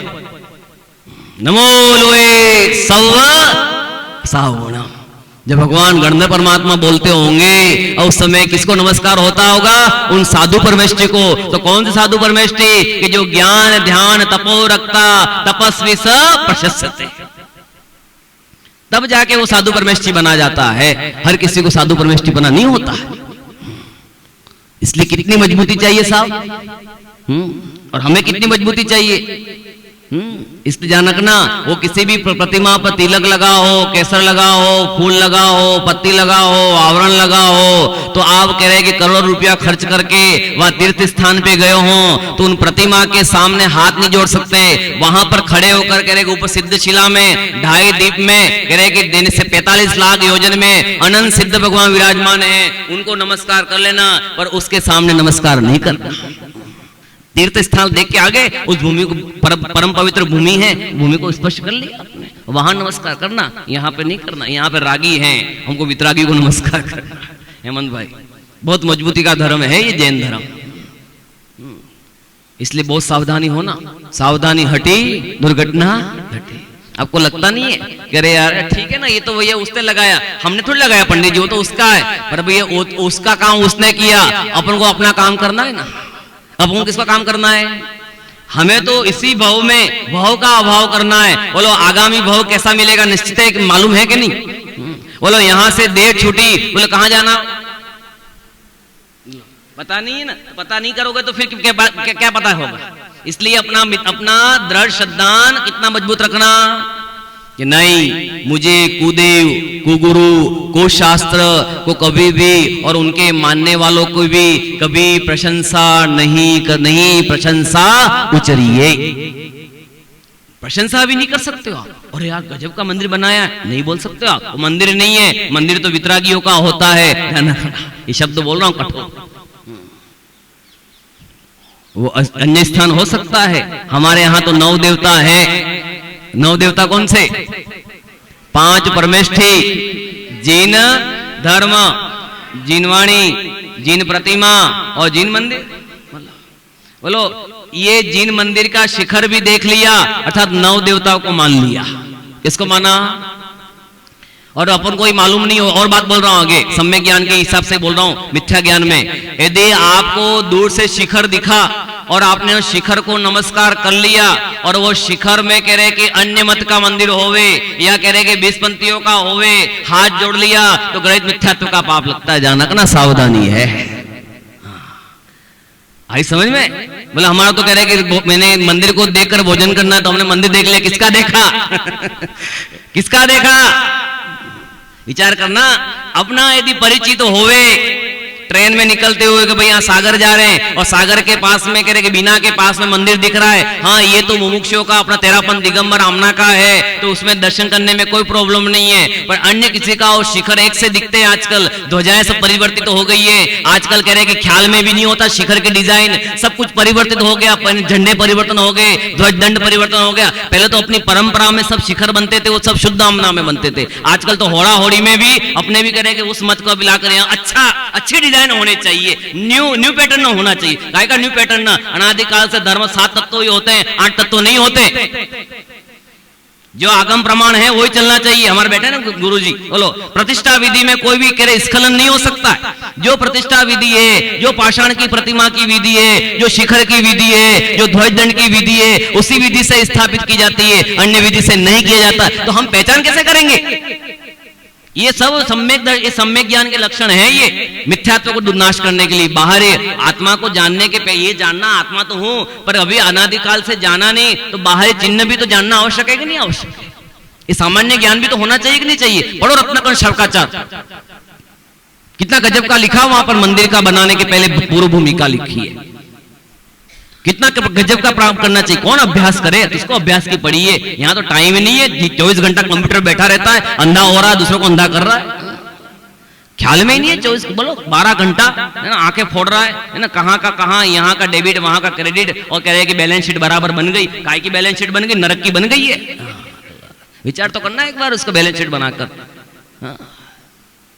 नमो लोए सव्व सावणम। जब भगवान गणधर परमात्मा बोलते होंगे और उस समय किसको नमस्कार होता होगा? उन साधु परमेष्ठी को। तो कौन से साधु परमेष्ठी? कि जो ज्ञान ध्यान तपो रखता तपस्वी स प्रशस्यते, तब जाके वो साधु परमेष्ठी बना जाता है। हर किसी को साधु परमेष्ठी बना नहीं होता है। इसलिए कितनी मजबूती चाहिए साहब, और हमें कितनी मजबूती चाहिए। इसलिए ध्यान रखना, वो किसी भी प्रतिमा पर तिलक लगा हो, केसर लगा हो, फूल लगा हो, पत्ती लगा हो, आवरण लगा हो, तो आप कह रहे कि करोड़ रुपया खर्च करके वह तीर्थ स्थान पे गए हो तो उन प्रतिमा के सामने हाथ नहीं जोड़ सकते। वहां पर खड़े होकर कह रहे ऊपर सिद्ध शिला में 2.5 दीप में कह रहे कि देने से 45 लाख योजन में अनंत सिद्ध भगवान विराजमान है, उनको नमस्कार कर लेना, पर उसके सामने नमस्कार नहीं करना। तीर्थ स्थल देख के आगे उस भूमि को परम पवित्र भूमि है, भूमि को स्पर्श कर लिया आपने, वहां नमस्कार करना, यहाँ पे नहीं करना। यहाँ पे रागी हैं, हमको वितरागी को नमस्कार करना। हेमंत भाई, बहुत मजबूती का धर्म है ये जैन धर्म, इसलिए बहुत सावधानी होना। सावधानी हटी दुर्घटना घटी। आपको लगता नहीं है कि अरे यार ठीक है ना, ये तो भैया उसने लगाया, हमने थोड़ी लगाया पंडित जी, वो तो उसका है। पर भैया उसका काम उसने किया, अपन को अपना काम करना है ना। अब हम किसका काम करना है? हमें तो इसी भव में भव का अभाव करना है। बोलो आगामी भव कैसा मिलेगा निश्चित है, मालूम है कि नहीं? बोलो यहां से देर छूटी, बोले कहां जाना पता नहीं है ना, पता नहीं करोगे तो फिर क्या पता होगा। इसलिए अपना दृढ़ श्रद्धान कितना मजबूत रखना कि नहीं, मुझे कुदेव कुगुरु को शास्त्र को कभी भी और उनके मानने वालों को भी कभी प्रशंसा नहीं प्रशंसा उचरिए। प्रशंसा भी नहीं कर सकते हो आप। और यार गजब का मंदिर बनाया है, नहीं बोल सकते हो आप। वो मंदिर नहीं है, मंदिर तो वितरागियों का होता है। ये शब्द बोल रहा हूं कठोर। वो अन्य स्थान हो सकता है, हमारे यहाँ तो 9 देवता है। 9 देवता कौन से? 5 परमेष्ठी, जिन धर्म, जिनवाणी, जिन प्रतिमा और जिन मंदिर। बोलो ये जिन मंदिर का शिखर भी देख लिया, अर्थात 9 देवताओं को मान लिया। किसको माना? और अपन को ही मालूम नहीं हो। और बात बोल रहा हूं आगे, सम्यक ज्ञान के हिसाब से बोल रहा हूं, मिथ्या ज्ञान में। यदि आपको दूर से शिखर दिखा और आपने उस शिखर को नमस्कार कर लिया और वो शिखर में कह रहे कि अन्य मत का मंदिर होवे या कह रहे कि 20 पंथियों का होवे, हाथ जोड़ लिया तो गणित मिथ्यात्व का पाप लगता है। जानक ना, सावधानी है। आई समझ में? बोला हमारा तो कह रहे कि मैंने मंदिर को देखकर भोजन करना है, तो हमने मंदिर देख लिया। किसका देखा? किसका देखा? विचार करना। अपना यदि परिचित होवे ट्रेन में निकलते हुए कि भाई यहाँ सागर जा रहे हैं और सागर के पास में कह रहे कि बीना के पास में मंदिर दिख रहा है, हाँ ये तो मुमुक्षुओं का अपना तेरापन दिगंबर आमना का है, तो उसमें दर्शन करने में कोई प्रॉब्लम नहीं है। पर अन्य किसी का और शिखर एक से दिखते हैं, आजकल ध्वजाएं सब परिवर्तित हो गई है, आजकल कह रहे कि ख्याल में भी नहीं होता शिखर के डिजाइन, सब कुछ परिवर्तित हो गया, झंडे परिवर्तन हो गए, ध्वज दंड परिवर्तन हो गया। पहले तो अपनी परंपरा में सब शिखर बनते थे, वो सब शुद्ध आमना में बनते थे। आजकल तो होड़ा होड़ी में भी अपने भी कह कि उस मत को मिलाकर यहाँ अच्छी डिजाइन होने चाहिए, न्यू पैटर्न होना चाहिए। काय का न्यू पैटर्न? अनादिकाल से धर्म 7 तत्व ही होते हैं, 8 तत्व नहीं होते। जो आगम प्रमाण है वही चलना चाहिए। हमारे बैठे ना गुरुजी, बोलो प्रतिष्ठा विधि में कोई भी कह रहे स्खलन नहीं हो सकता है। जो प्रतिष्ठा विधि है, जो पाषाण की प्रतिमा की विधि है, जो शिखर की विधि है, जो ध्वज दंड की विधि है, उसी विधि से स्थापित की जाती है, अन्य विधि से नहीं किया जाता। तो हम पहचान कैसे करेंगे? ये सब सम्यक ज्ञान के लक्षण है। ये मिथ्यात्व को नाश करने के लिए बाहर है, आत्मा को जानने के पे ये जानना आत्मा तो हूं, पर अभी अनादिकाल से जाना नहीं, तो बाहर चिन्ह भी तो जानना आवश्यक है कि नहीं आवश्यक है? ये सामान्य ज्ञान भी तो होना चाहिए कि नहीं चाहिए? पढ़ो रत्नाकरण शर्वकाचार्य, कितना गजब का लिखा वहां पर, मंदिर का बनाने के पहले पूर्व भूमिका लिखी है। कितना गजब का प्राप्त करना चाहिए। कौन अभ्यास करे? किसको अभ्यास की पड़ी है? यहाँ तो टाइम ही नहीं है, 24 घंटा कंप्यूटर बैठा रहता है, अंधा हो रहा है, दूसरों को अंधा कर रहा है, ख्याल में ही नहीं है। 24 बोलो 12 घंटा है ना, आंखें फोड़ रहा है ना, कहाँ का कहाँ, यहाँ का डेबिट वहां का क्रेडिट, और कह रहे कि बैलेंस शीट बराबर बन गई। काय की बैलेंस शीट बन गई? नरक की बन गई है। विचार तो करना एक बार उसका बैलेंस शीट बनाकर।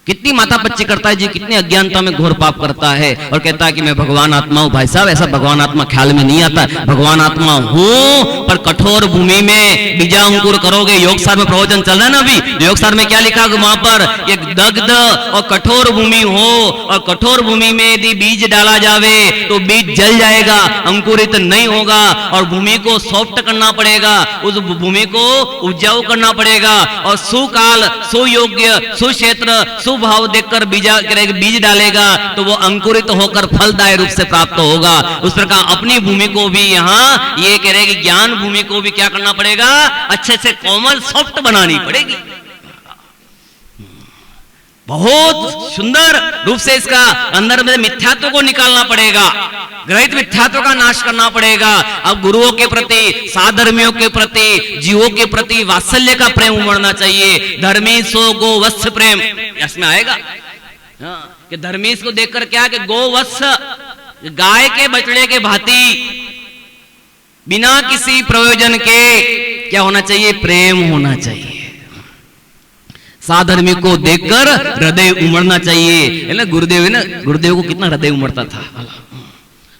कितनी माथापच्ची करता है जी, कितनी अज्ञानता में घोर पाप करता है और कहता है कि मैं भगवान आत्मा हूं। भाई साहब, ऐसा भगवान आत्मा ख्याल में नहीं आता। भगवान आत्मा हूं, पर कठोर भूमि में बीजा अंकुर करोगे। योग सार में प्रवचन चल रहा है ना अभी, योग सार में क्या लिखा वहां पर? एक दग्ध और कठोर भूमि हो, और कठोर भूमि में यदि बीज डाला जावे तो बीज जल जाएगा, अंकुरित नहीं होगा, और भूमि को सॉफ्ट करना पड़ेगा, उस भूमि को उपजाऊ करना पड़ेगा, और सुकाल, सुयोग्य, सुक्षेत्र, भाव देखकर बीज डालेगा तो वो अंकुरित होकर फलदायी रूप से प्राप्त होगा। उस प्रकार अपनी भूमि को भी यहाँ ये कह रहे कि ज्ञान भूमि को भी क्या करना पड़ेगा? अच्छे से कोमल सॉफ्ट बनानी पड़ेगी। बहुत सुंदर रूप से इसका अंदर में मिथ्यात्व को निकालना पड़ेगा, ग्रहित मिथ्यात्व का नाश करना पड़ेगा। अब गुरुओं के प्रति, साधर्मियों के प्रति, जीवों के प्रति वात्सल्य का प्रेम उमड़ना चाहिए। धर्मी सो गो वत्स प्रेम, इसमें आएगा कि धर्मीश को देखकर क्या कि गो वत्स, गाय के बछड़े के भांति बिना किसी प्रयोजन के क्या होना चाहिए? प्रेम होना चाहिए। साधर्मी को देखकर हृदय उमड़ना चाहिए, है ना? गुरुदेव है ना, गुरुदेव को कितना हृदय उमड़ता था,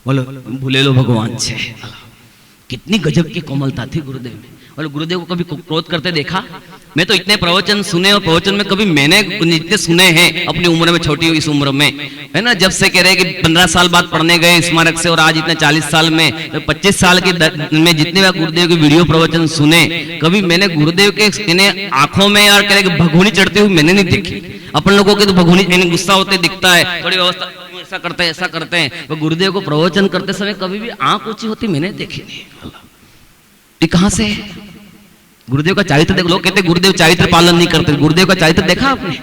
बोलो भूले लो भगवान से, कितनी गजब की कोमलता थी गुरुदेव में। बोलो गुरुदेव को कभी क्रोध करते देखा? मैं तो इतने प्रवचन सुने, और प्रवचन में कभी मैंने इतने सुने हैं अपनी उम्र में, छोटी हुई इस उम्र में, है ना, जब से कह रहे कि 15 साल बाद पढ़ने गए स्मारक से, और आज इतने 40 साल में, 25 साल के में जितने बार गुरुदेव के वीडियो प्रवचन सुने, कभी मैंने गुरुदेव के आंखों में यार कह रहे भगोनी चढ़ती हुई मैंने नहीं देखी। अपन लोगों के तो भगोनी गुस्सा होते दिखता है, थोड़ी व्यवस्था ऐसा करते हैं, वो गुरुदेव को प्रवचन करते समय कभी भी आंख ऊंची होती मैंने देखी नहीं। ये कहां से है? गुरुदेव का चारित्र देखो। लोग कहते हैं गुरुदेव चारित्र पालन नहीं करते। गुरुदेव का चारित्र देखा आपने?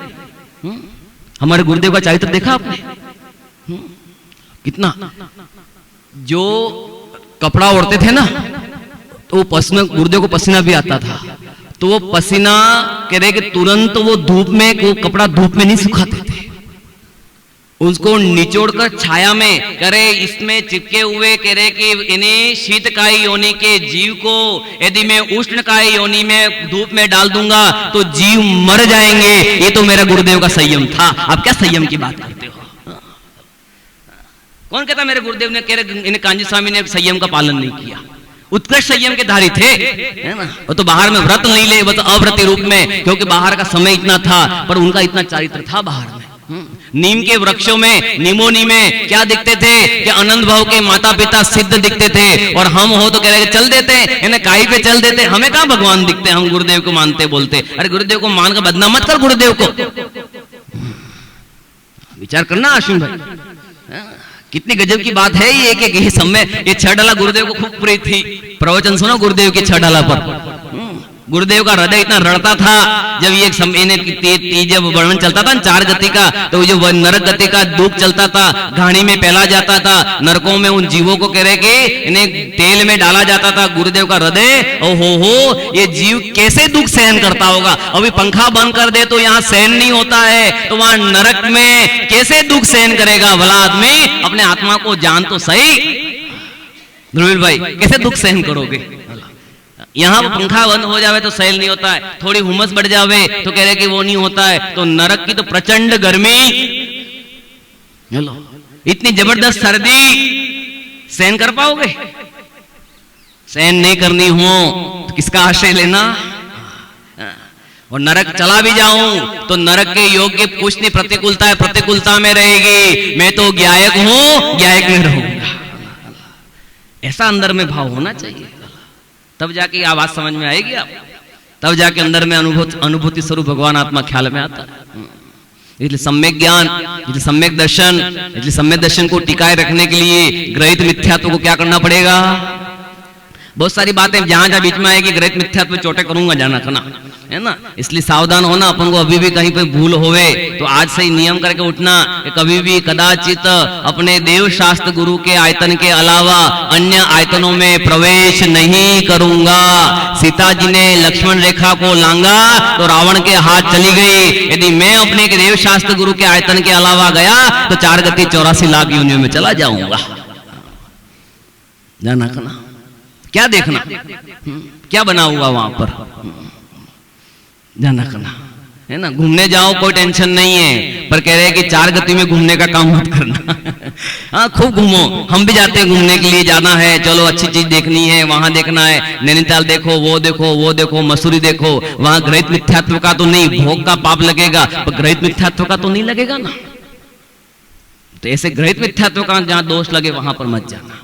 हमारे गुरुदेव का चारित्र देखा आपने? कितना, जो कपड़ा ओढ़ते थे ना, तो वो पसीना, गुरुदेव को पसीना भी आता था, तो वो पसीना कह रहे कि तुरंत वो धूप में, वो कपड़ा धूप में नहीं सुखाते थे, उसको निचोड़कर छाया में करे इसमें चिपके हुए कह रहे कि इन्हें शीतकाय योनि के जीव को यदि मैं उष्णकाय योनि में धूप में डाल दूंगा तो जीव मर जाएंगे। ये तो मेरा गुरुदेव का संयम था। आप क्या संयम की बात करते हो? कौन कहता मेरे गुरुदेव ने कह रहे इन्हें कांजी स्वामी ने संयम का पालन नहीं किया? उत्कृष्ट संयम के धारी थे, है ना? वो तो बाहर में व्रत नहीं ले, वो तो अव्रती रूप में, क्योंकि बाहर का समय इतना था, पर उनका इतना चारित्र था बाहर में। नीम के वृक्षों में, निमोनी में क्या दिखते थे कि अनंत भाव के माता पिता सिद्ध दिखते थे, और हम हो तो कह रहे चल देते हैं, काई पे चल देते, हमें कहां भगवान दिखते, हम गुरुदेव को मानते बोलते। अरे गुरुदेव को मान कर बदनाम मत कर गुरुदेव को। विचार करना आशुन भाई, कितनी गजब की बात है ये कि ये समय, ये 6 डाला गुरुदेव को खूब प्रिय थी। प्रवचन सुनो गुरुदेव की 6 डाला पर, गुरुदेव का हृदय इतना रड़ता था जब ये जब वर्णन चलता था 4 गति का, तो जो नरक गति का दुख चलता था, घानी में फैला जाता था, नरकों में उन जीवों को कह रहे कि इन्हें तेल में डाला जाता था। गुरुदेव का हृदय हो ये जीव कैसे दुख सहन करता होगा। अभी पंखा बंद कर दे तो यहाँ सहन नहीं होता है, तो वहां नरक में कैसे दुख सहन करेगा भला आदमी। अपने आत्मा को जान तो सही ध्रुवील भाई, कैसे दुख सहन करोगे। यहाँ पंखा बंद हो जावे तो सहन नहीं होता है, थोड़ी हुमस बढ़ जावे तो कह रहे कि वो नहीं होता है। तो नरक की तो प्रचंड गर्मी, इतनी जबरदस्त सर्दी सहन कर पाओगे। सहन नहीं करनी हो तो किसका आश्रय लेना। और नरक चला भी जाऊं तो नरक के योग्य कुछ नहीं, प्रतिकूलता है, प्रतिकूलता में रहेगी। मैं तो ज्ञायक हूं, ज्ञायक में रहूंगा। ऐसा अंदर में भाव होना चाहिए, तब जाके आवाज समझ में आएगी आप, तब जाके अंदर में अनुभूति स्वरूप भगवान आत्मा ख्याल में आता है। इसलिए सम्यक ज्ञान, इसलिए सम्यक दर्शन, इसलिए सम्यक दर्शन को टिकाए रखने के लिए ग्रहित मिथ्यात्व को क्या करना पड़ेगा। बहुत सारी बातें जहां जहां बीच में आएगी ग्रहित मिथ्यात्व चोटें करूंगा जाना खाना, है ना। इसलिए सावधान होना। अपन को अभी भी कहीं पे भूल होवे तो आज से ही नियम करके उठना कि कभी भी कदाचित अपने देव शास्त्र गुरु के आयतन के अलावा अन्य आयतनों में प्रवेश नहीं करूंगा। सीता जी ने लक्ष्मण रेखा को लांगा तो रावण के हाथ चली गई। यदि मैं अपने देव शास्त्र गुरु के आयतन के अलावा गया तो 4 गति 84 लाख योनियों में चला जाऊंगा। जाना खाना क्या देखना, क्या बना हुआ वहां पर, जाना करना, है ना। घूमने जाओ कोई टेंशन नहीं है, पर कह रहे हैं कि 4 गति में घूमने का काम मत करना। हाँ खूब घूमो, हम भी जाते हैं घूमने के लिए, जाना है, चलो अच्छी चीज देखनी है, वहां देखना है, नैनीताल देखो, वो देखो, वो देखो, मसूरी देखो। वहां ग्रहित मिथ्यात्व का तो नहीं, भोग का पाप लगेगा, पर ग्रहित मिथ्यात्व का तो नहीं लगेगा ना। तो ऐसे ग्रहित मिथ्यात्व का जहां दोष लगे वहां पर मत जाना।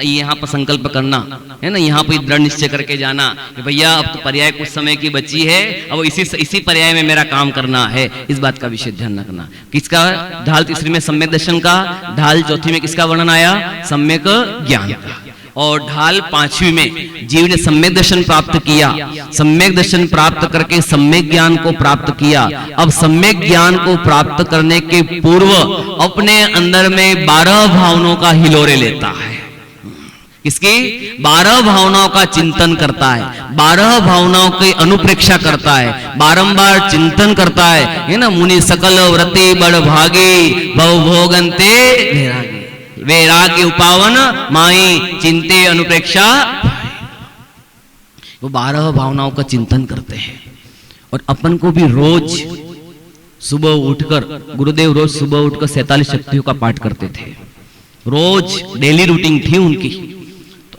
यहाँ पर संकल्प करना है ना, यहाँ पर दृढ़ निश्चय करके जाना कि भैया अब तो पर्याय कुछ समय की बची है, अब इसी पर्याय में मेरा काम करना है। इस बात का विशेष ध्यान रखना। किसका ढाल 3 में सम्यक दर्शन का, ढाल 4 में किसका वर्णन आया, सम्यक ज्ञान का। और ढाल 5वीं में जीव ने सम्यक दर्शन प्राप्त किया, सम्यक दर्शन प्राप्त करके सम्यक ज्ञान को प्राप्त किया। अब सम्यक ज्ञान को प्राप्त करने के पूर्व अपने अंदर में 12 भावनाओं का हिलोरे लेता है। किसकी 12 भावनाओं का चिंतन करता है, 12 भावनाओं की अनुप्रेक्षा करता है, बारंबार चिंतन करता है ना। मुनि सकल व्रति बड़ भागी, भव भोगंते वैराग्य उपावन माई चिंते अनुप्रेक्षा। वो 12 भावनाओं का चिंतन करते हैं। और अपन को भी रोज सुबह उठकर, गुरुदेव रोज सुबह उठकर 47 शक्तियों का पाठ करते थे, रोज डेली रूटीन थी उनकी।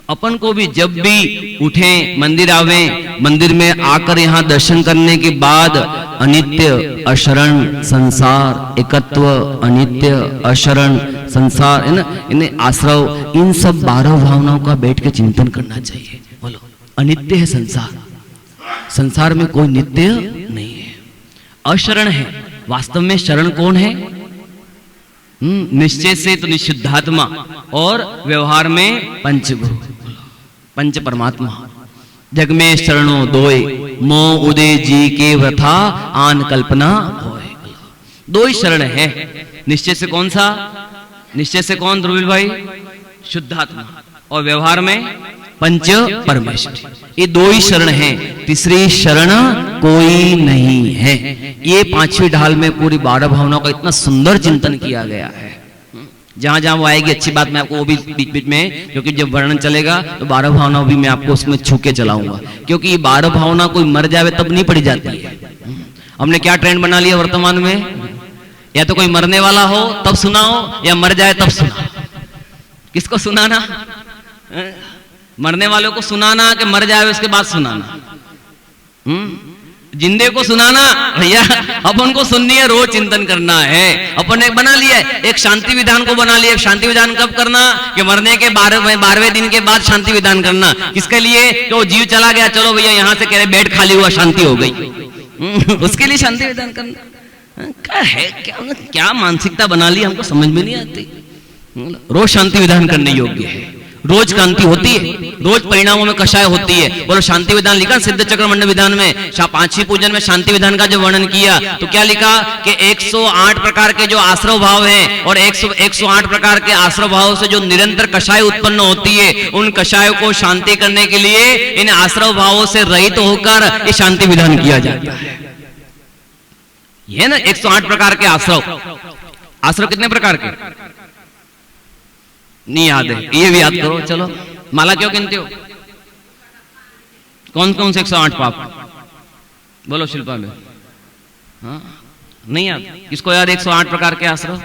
अपन को भी जब भी उठे, मंदिर आवे, मंदिर में आकर यहाँ दर्शन करने के बाद अनित्य अशरण संसार, एकत्व अनित्य अशरण संसार, है ना, इन्हें आश्रव, इन सब 12 भावनाओं का बैठ के चिंतन करना चाहिए। बोलो, अनित्य है संसार, संसार में कोई नित्य नहीं है, अशरण है। वास्तव में शरण कौन है? निश्चय से तो निषिद्धात्मा, और व्यवहार में पंचगुरु, पंच परमात्मा। जग में शरणों दोय, मोह उदय जी के व्रथा आन कल्पना होए। 2 ही शरण है। निश्चय से कौन सा? निश्चय से कौन ध्रुवील भाई? शुद्धात्मा। और व्यवहार में पंच परमेष्ठ। ये 2 ही शरण है, तीसरी शरण कोई नहीं है। ये 5वीं ढाल में पूरी 12 भावनाओं का इतना सुंदर चिंतन किया गया है। जहां जहां वो आएगी अच्छी बात, मैं आपको वो भी बीच बीच में, क्योंकि जब वर्णन चलेगा तो 12 भावनाओं भी मैं आपको उसमें छू के चलाऊंगा। क्योंकि ये 12 भावना कोई मर जावे तब नहीं पड़ी जाती है। हमने क्या ट्रेंड बना लिया वर्तमान में, या तो कोई मरने वाला हो तब सुनाओ, या मर जाए तब सुनाओ। किसको सुनाना? मरने वालों को सुनाना कि मर जाए उसके बाद सुनाना? जिंदे को सुनाना भैया, अपन को सुननी है, रोज चिंतन करना है। अपन ने बना लिया है एक शांति विधान को बना लिया। शांति विधान कब करना? कि मरने के 12वें दिन के बाद शांति विधान करना। किसके लिए? कि वो जीव चला गया, चलो भैया यहाँ से कह रहे बेड खाली हुआ, शांति हो गई। उसके लिए शांति विधान करना क्या है? क्या मानसिकता बना ली, हमको समझ में नहीं आती। रोज शांति विधान करने योग्य है। रोज क्रांति होती है, रोज परिणामों में कषाय होती है। बोलो शांति विधान लिखा सिद्ध चक्र मंडल विधान में, पांचवी पूजन में शांति विधान का जो वर्णन किया तो क्या लिखा कि 108 प्रकार के जो आश्रव भाव हैं और 108 प्रकार के आश्रव भाव से जो निरंतर कषाय उत्पन्न होती है, उन कषायों को शांति करने के लिए इन आश्रव भावों से रहित होकर ये शांति विधान किया जाता है। ये ना 108 प्रकार के आश्रव। आश्रव कितने प्रकार के नहीं याद है, ये भी याद करो। चलो माला क्यों गिनते हो? कौन कौन से 108 पाप? बोलो शिल्पा में। हाँ नहीं याद? किसको याद 108 प्रकार के आश्रव?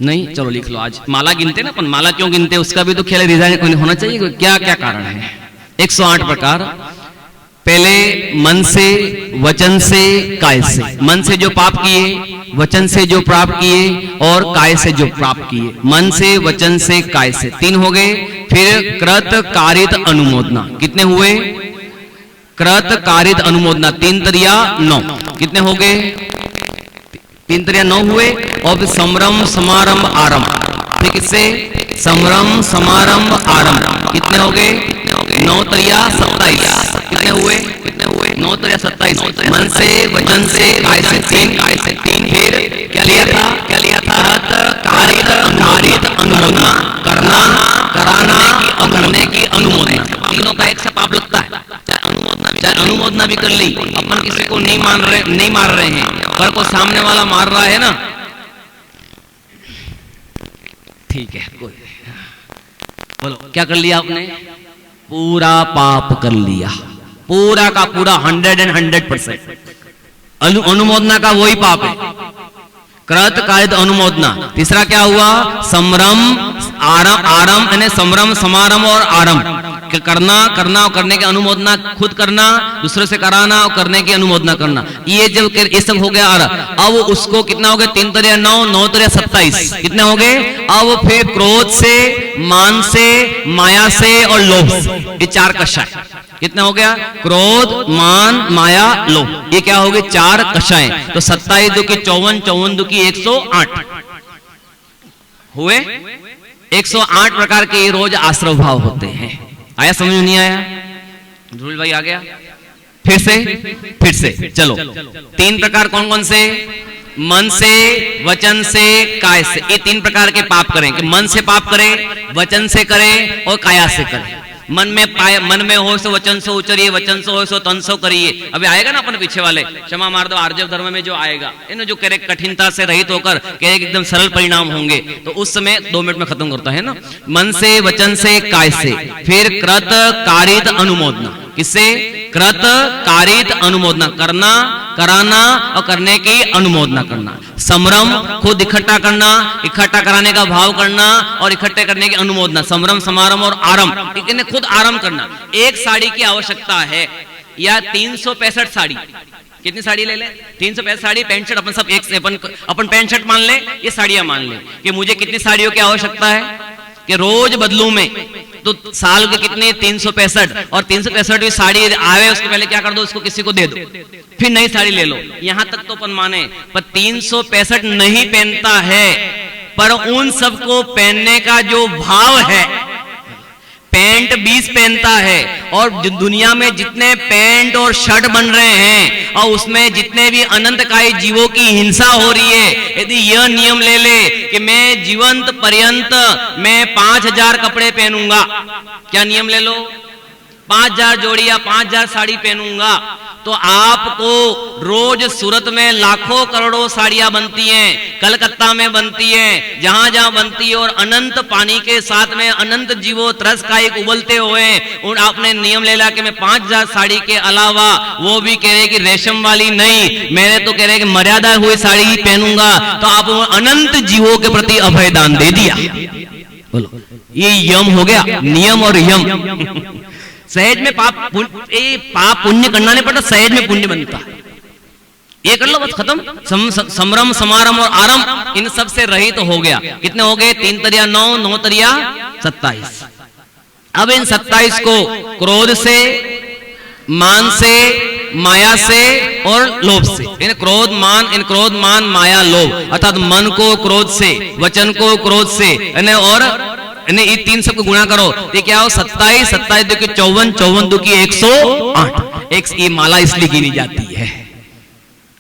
नहीं, चलो लिख लो। आज माला गिनते ना, अपन माला क्यों गिनते उसका भी तो ख्याल डिजाइन होना चाहिए, क्या क्या कारण है। 108 प्रकार। पहले मन से, वचन से, काय से। मन से जो पाप किए, वचन से जो पाप किए और काय से जो पाप किए। मन से, वचन से, काय से 3 हो गए। फिर कृत कारित अनुमोदना कितने हुए? कृत कारित अनुमोदना 3 त्रिया 9 कितने हो गए? 3 त्रिया 9 हुए। और समरम समारंभ आरंभ, ठीक इससे समरम समारंभ आरंभ कितने हो गए? 9 त्रिया 27 कितने हुए? 9 त्रिया 27। मन से, वचन से, काय से 3। फिर क्या लिया था? कारित अनुमोदना, करना, कराना और करने की अनुमोदना। तीनों का एक सा पाप लगता है। चाहे अनुमोदना भी कर ली, अपन किसी को नहीं मार रहे हैं, पर को सामने वाला मार रहा है ना, ठीक है कोई। बोलो क्या कर लिया आपने? पूरा पाप कर लिया, पूरा का पूरा 100% अनुमोदना का वही पाप है। कृत कारित अनुमोदना। तीसरा क्या हुआ? समरम आरंभ यानी समरम समारंभ और आरंभ करना और करने की अनुमोदना, खुद करना, दूसरे से कराना और करने की अनुमोदना करना। ये जब ये सब हो गया अब उसको कितना हो गया? 3 त्रिया 9, 9 त्रिया 27 कितने हो गए? अब फिर क्रोध से, मान से, माया से और लोभ से, ये 4 कषाय कितना हो गया? क्रोध, मान, माया, लोभ, ये क्या हो गए? 4 कषाय। तो 27 2 की 54, 54 2 की 108 हुए। 108 प्रकार के ये रोज आश्रव भाव होते हैं। आया समझ नहीं आया? ध्रुव भाई आ गया? फिर से चलो। 3 प्रकार कौन कौन से? मन से, वचन से, काय से। ये 3 प्रकार के पाप करें कि मन से पाप करें, वचन से करें और काया से करें। मन में हो सो वचन से उचरिए, वचन से हो सो तन से करिए। अभी आएगा ना अपन पीछे वाले क्षमा मार्ग आर्जव धर्म में जो आएगा, इन जो कह रहे कठिनता से रहित होकर कह रहे एकदम सरल परिणाम होंगे, तो उस समय 2 मिनट में खत्म करता है ना। मन से, वचन से, काय से। फिर कृत कारित अनुमोदना, किससे? कृत कारित अनुमोदना, करना, कराना और करने की अनुमोदना करना। समरम खुद इकट्ठा करना, इकट्ठा कराने का भाव करना और इकट्ठे करने की अनुमोदना। समरम समारंभ और आरंभ, खुद आरंभ करना। एक साड़ी की आवश्यकता है या 365 साड़ी, कितनी साड़ी ले ले? 365 साड़ी, पैंट शर्ट अपन सब एक से अपन पैंट शर्ट मान ले, ये साड़ियां मान ले कि मुझे कितनी साड़ियों की आवश्यकता है कि रोज बदलूं मैं, तो साल के कितने? 365। और 365वीं साड़ी आवे उसके पहले क्या कर दो? उसको किसी को दे दो, फिर नई साड़ी ले लो। यहां तक तो अपन माने, पर 365 नहीं पहनता है, पर उन सबको पहनने का जो भाव है, पैंट 20 पहनता है और दुनिया में जितने पैंट और शर्ट बन रहे हैं और उसमें जितने भी अनंतकाय जीवों की हिंसा हो रही है, यदि यह नियम ले ले कि मैं जीवंत पर्यंत मैं 5000 कपड़े पहनूंगा, क्या नियम ले लो? 5000 जोड़ी या 5000 साड़ी पहनूंगा, तो आपको रोज सूरत में लाखों करोड़ों साड़ियां बनती हैं, कलकत्ता में बनती हैं, जहां जहां बनती है, और अनंत पानी के साथ में अनंत जीवो तरस का एक उबलते हुए उन आपने नियम ले लिया कि मैं 5000 साड़ी के अलावा वो भी कह रहे कि रेशम वाली नहीं, मैंने तो कह रहे कि मर्यादा हुई साड़ी ही पहनूंगा, तो आप अनंत जीवों के प्रति अभयदान दे दिया। बोलो ये यम हो गया, नियम और यम। सहज में पाप पुण्य करना नहीं पड़ता, सहज में पुण्य बनता है। ये कर लो बस खत्म। समरम समारंभ और आरंभ इन सब से रहित तो हो गया। कितने हो गए? 3 त्रिया 9, 9 त्रिया 27। अब इन 27 को क्रोध से, मान से, माया से और लोभ से, इन क्रोध मान माया लोभ, अर्थात मन को क्रोध से, वचन को क्रोध से और नहीं, ये 3 सबको गुणा करो, ये क्या हो 27, 27 2 की 54, 54 2 की 108। ये माला इसलिए गिनी जाती है,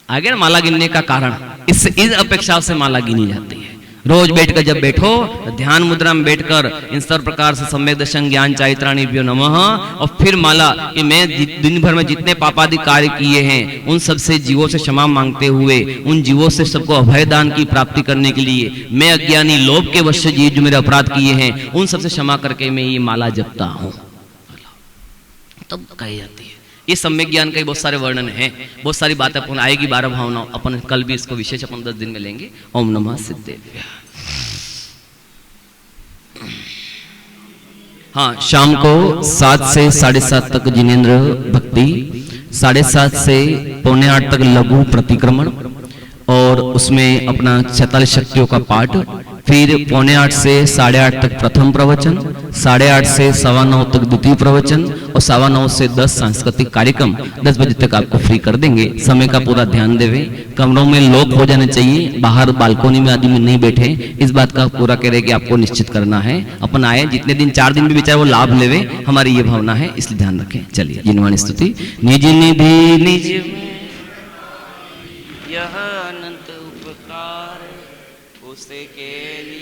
आगे ना माला गिनने का कारण इस अपेक्षा से माला गिनी जाती है। रोज बैठकर जब बैठो ध्यान मुद्रा में बैठकर इन सब प्रकार से सम्यक दर्शन ज्ञान चारित्राणिभ्यो नमः, और फिर माला कि मैं दिन भर में जितने पापादि कार्य किए हैं उन सब से जीवों से क्षमा मांगते हुए, उन जीवों से सबको अभय दान की प्राप्ति करने के लिए, मैं अज्ञानी लोभ के वश से जीव जो मेरे अपराध किए हैं उन सबसे क्षमा करके मैं ये माला जपता हूँ, तब कही जाती है। ये सम्यक ज्ञान का बहुत सारे वर्णन हैं, बहुत सारी बातें अपन आएगी 12 भावना, अपन कल भी इसको विशेष अपन 10 दिन में लेंगे। ओम नमः सिद्धेभ्यः। हाँ, शाम को 7 से 7:30 तक जिनेंद्र भक्ति, 7:30 से 7:45 तक लघु प्रतिक्रमण, और उसमें अपना 46 शक्तियों का पाठ, फिर 7:45 से 8:30 तक प्रथम प्रवचन, 8:30 से 9:15 तक द्वितीय प्रवचन, और 9:15 से 10 सांस्कृतिक कार्यक्रम। 10 बजे तक आपको फ्री कर देंगे। समय का पूरा ध्यान देवे, कमरों में लॉक हो जाने चाहिए, बाहर बालकोनी में आदमी नहीं बैठे, इस बात का पूरा करें कि आपको निश्चित करना है। अपन आए जितने दिन 4 दिन भी बेचारे वो लाभ लेवे, हमारी ये भावना है, इसलिए ध्यान रखें। चलिए जिनवाणी स्तुति। निज निधि निज यह अनंत उपकार उसे के लिए